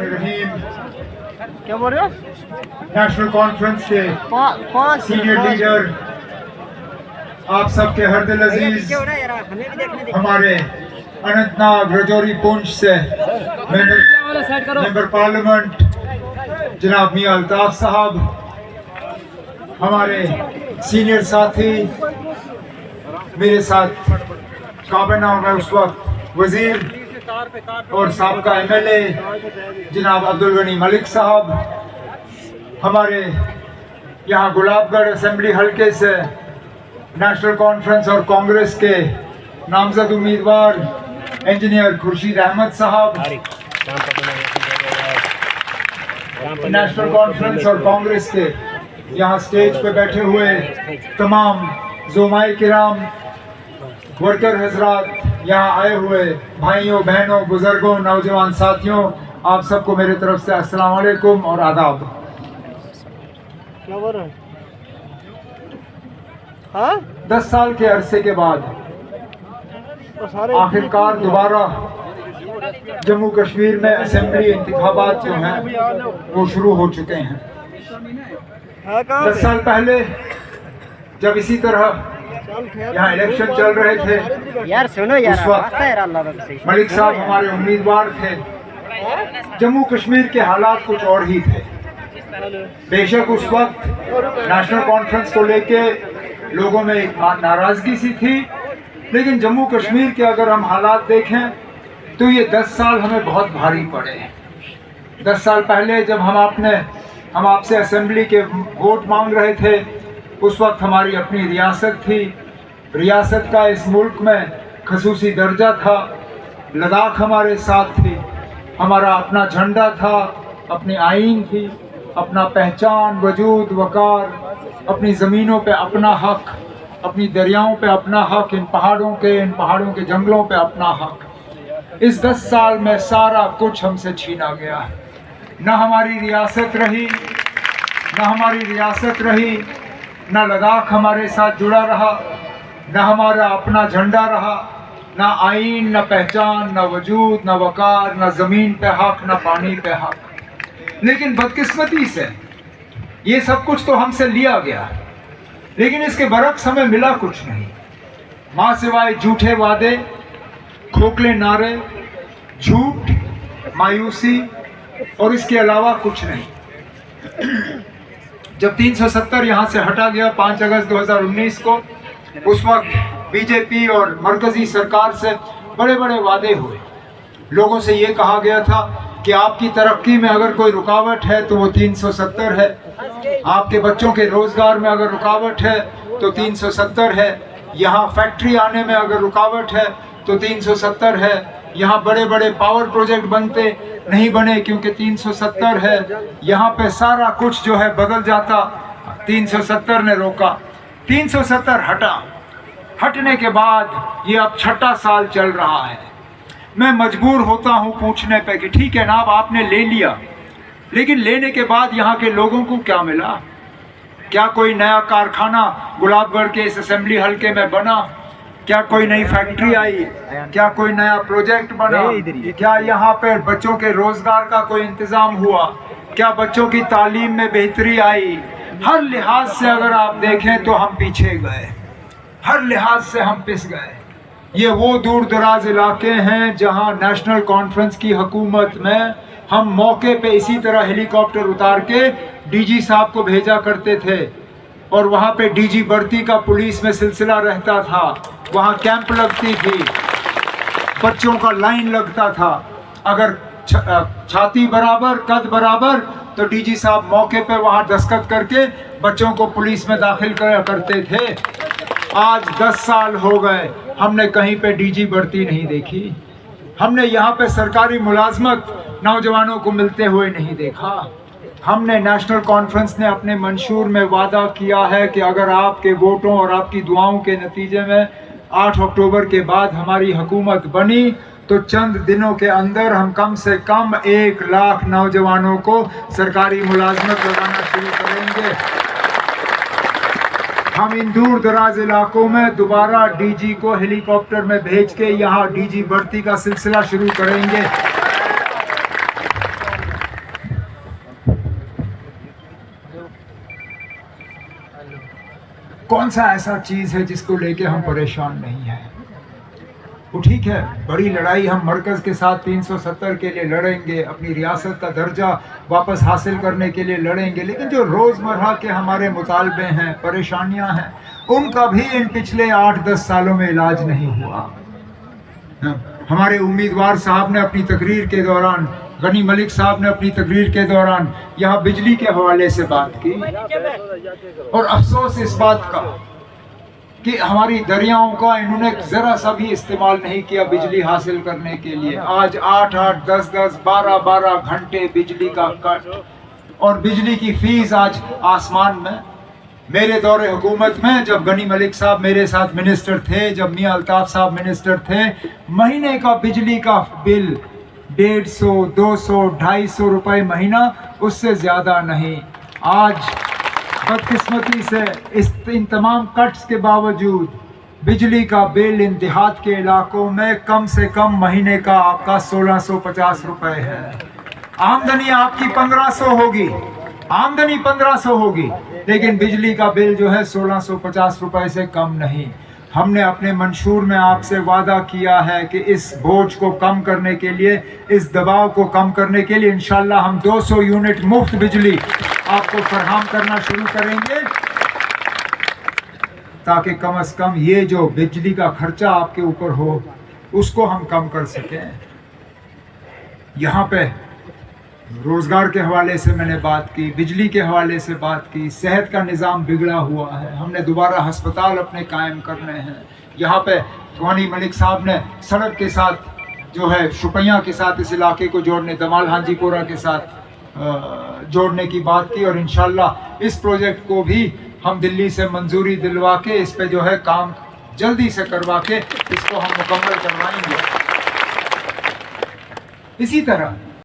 बिस्मिल्लाहिर्रहमानिर्रहीम। क्या बोल रहे हो? नेशनल कॉन्फ्रेंस के पाँच सीनियर लीडर, आप सबके हरदिल अजीज, हमारे अनंतनाग रजौरी पुंछ से मेंबर पार्लियामेंट जनाब मियां अल्ताफ साहब, हमारे सीनियर साथी, मेरे साथ काबिना में उस वक्त वजीर और साबका MLA जनाब अब्दुल गनी मलिक साहब, हमारे यहाँ गुलाबगढ़ असेंबली हल्के से नेशनल कॉन्फ्रेंस और कांग्रेस के नामजद उम्मीदवार इंजीनियर खुर्शीद अहमद साहब, नेशनल कॉन्फ्रेंस और कांग्रेस के यहाँ स्टेज पे बैठे हुए तमाम ज़ुमाए किराम, वर्कर हजरात, यहाँ आए हुए भाइयों बहनों बुजुर्गों नौजवान साथियों, आप सबको मेरे तरफ से अस्सलाम वालेकुम और आदाब। क्या बोल रहे हैं? हाँ 10 साल के अरसे के बाद आखिरकार दोबारा जम्मू कश्मीर में असेंबली इंतखाबात जो हैं वो शुरू हो चुके हैं। 10 साल पहले जब इसी तरह यहाँ इलेक्शन चल रहे थे, यार सुनो यार, उस वक्त मलिक साहब हमारे उम्मीदवार थे। जम्मू कश्मीर के हालात कुछ और ही थे। बेशक उस वक्त नेशनल कॉन्फ्रेंस को लेके लोगों में एक नाराजगी सी थी, लेकिन जम्मू कश्मीर के अगर हम हालात देखें तो ये 10 साल हमें बहुत भारी पड़े। 10 साल पहले जब हम आपसे असेंबली के वोट मांग रहे थे, उस वक्त हमारी अपनी रियासत थी। रियासत का इस मुल्क में खसूसी दर्जा था। लद्दाख हमारे साथ थी। हमारा अपना झंडा था, अपनी आइन थी, अपना पहचान वजूद वकार, अपनी ज़मीनों पे अपना हक, अपनी दरियाओं पे अपना हक, इन पहाड़ों के जंगलों पे अपना हक। इस 10 साल में सारा कुछ हमसे छीना गया। न हमारी रियासत रही, न लद्दाख हमारे साथ जुड़ा रहा, न हमारा अपना झंडा रहा, न आइन, न पहचान, न वजूद, न वकार, न ज़मीन पे हक, न पानी पे हक। लेकिन बदकिस्मती से ये सब कुछ तो हमसे लिया गया, लेकिन इसके बरक्स हमें मिला कुछ नहीं, माँ सिवाय झूठे वादे, खोखले नारे, झूठ, मायूसी और इसके अलावा कुछ नहीं। जब 370 यहाँ से हटा गया 5 अगस्त 2019 को, उस वक्त बीजेपी और मरकजी सरकार से बड़े बड़े वादे हुए। लोगों से ये कहा गया था कि आपकी तरक्की में अगर कोई रुकावट है तो वो 370 है, आपके बच्चों के रोज़गार में अगर रुकावट है तो 370 है, यहाँ फैक्ट्री आने में अगर रुकावट है तो 370 है, यहाँ बड़े बड़े पावर प्रोजेक्ट बनते नहीं बने क्योंकि 370 है, यहाँ पे सारा कुछ जो है बदल जाता, 370 ने रोका। 370 हटने के बाद ये अब 6ठा साल चल रहा है। मैं मजबूर होता हूँ पूछने पे कि ठीक है ना, अब आपने ले लिया, लेकिन लेने के बाद यहाँ के लोगों को क्या मिला? क्या कोई नया कारखाना गुलाबगढ़ के इस असेंबली हल्के में बना? क्या कोई नई फैक्ट्री आई? क्या कोई नया प्रोजेक्ट बना? क्या यहाँ पे बच्चों के रोजगार का कोई इंतजाम हुआ? क्या बच्चों की तालीम में बेहतरी आई? हर लिहाज से अगर आप देखें तो हम पीछे गए, हर लिहाज से हम पिस गए। ये वो दूर दराज इलाके हैं जहाँ नेशनल कॉन्फ्रेंस की हुकूमत में हम मौके पे इसी तरह हेलीकॉप्टर उतार के DG साहब को भेजा करते थे, और वहाँ पे DG बढ़ती का पुलिस में सिलसिला रहता था, वहाँ कैंप लगती थी, बच्चों का लाइन लगता था। अगर छाती बराबर कद बराबर तो DG साहब मौके पे वहाँ दस्तखत करके बच्चों को पुलिस में दाखिल करते थे। आज 10 साल हो गए, हमने कहीं पे DG बढ़ती नहीं देखी। हमने यहाँ पे सरकारी मुलाजमत नौजवानों को मिलते हुए नहीं देखा। हमने नेशनल कॉन्फ्रेंस ने अपने मंशूर में वादा किया है कि अगर आपके वोटों और आपकी दुआओं के नतीजे में 8 अक्टूबर के बाद हमारी हुकूमत बनी तो चंद दिनों के अंदर हम कम से कम 1 लाख नौजवानों को सरकारी मुलाजमत लगाना शुरू करेंगे। हम इन दूर दराज इलाकों में दोबारा DG को हेलीकॉप्टर में भेज के यहाँ DG भर्ती का सिलसिला शुरू करेंगे। कौन सा ऐसा चीज़ है जिसको लेके हम परेशान नहीं हैं? वो ठीक है, बड़ी लड़ाई हम मरकज़ के साथ 370 के लिए लड़ेंगे, अपनी रियासत का दर्जा वापस हासिल करने के लिए लड़ेंगे, लेकिन जो रोज़मर्रा के हमारे मुतालबे हैं, परेशानियां हैं, उनका भी इन पिछले 8-10 सालों में इलाज नहीं हुआ। हमारे उम्मीदवार साहब ने अपनी तकरीर के दौरान, गनी मलिक साहब ने अपनी तकरीर के दौरान यहाँ बिजली के हवाले से बात की, और अफसोस इस बात का कि हमारी दरियाओं का इन्होंने ज़रा सा भी इस्तेमाल नहीं किया बिजली हासिल करने के लिए। आज 8-8, 10-10, 12-12 घंटे बिजली का कट, और बिजली की फीस आज आसमान में। मेरे दौरे हुकूमत में जब गनी मलिक साहब मेरे साथ मिनिस्टर थे, जब मियां अल्ताफ साहब मिनिस्टर थे, महीने का बिजली का बिल 150, 200, 250 रुपए महीना, उससे ज़्यादा नहीं। आज बदकिस्मती से इन तमाम कट्स के बावजूद बिजली का बिल इन देहात के इलाकों में कम से कम महीने का आपका 1650 रुपए है। आमदनी आपकी 1500 होगी, आमदनी 1500 होगी, लेकिन बिजली का बिल जो है 1650 रुपए से कम नहीं। हमने अपने मंशूर में आपसे वादा किया है कि इस बोझ को कम करने के लिए, इस दबाव को कम करने के लिए इंशाल्लाह हम 200 यूनिट मुफ्त बिजली आपको फराहम करना शुरू करेंगे, ताकि कम से कम ये जो बिजली का खर्चा आपके ऊपर हो उसको हम कम कर सकें। यहाँ पे रोज़गार के हवाले से मैंने बात की, बिजली के हवाले से बात की, सेहत का निज़ाम बिगड़ा हुआ है, हमने दोबारा हस्पताल अपने कायम करने हैं। यहाँ पे गनी मलिक साहब ने सड़क के साथ जो है शुपैया के साथ इस इलाके को जोड़ने, दमाल हांजीपुरा के साथ जोड़ने की बात की, और इंशाल्लाह इस प्रोजेक्ट को भी हम दिल्ली से मंजूरी दिलवा के इस पे जो है काम जल्दी से करवा के इसको हम मुकम्मल करवाएंगे। इसी तरह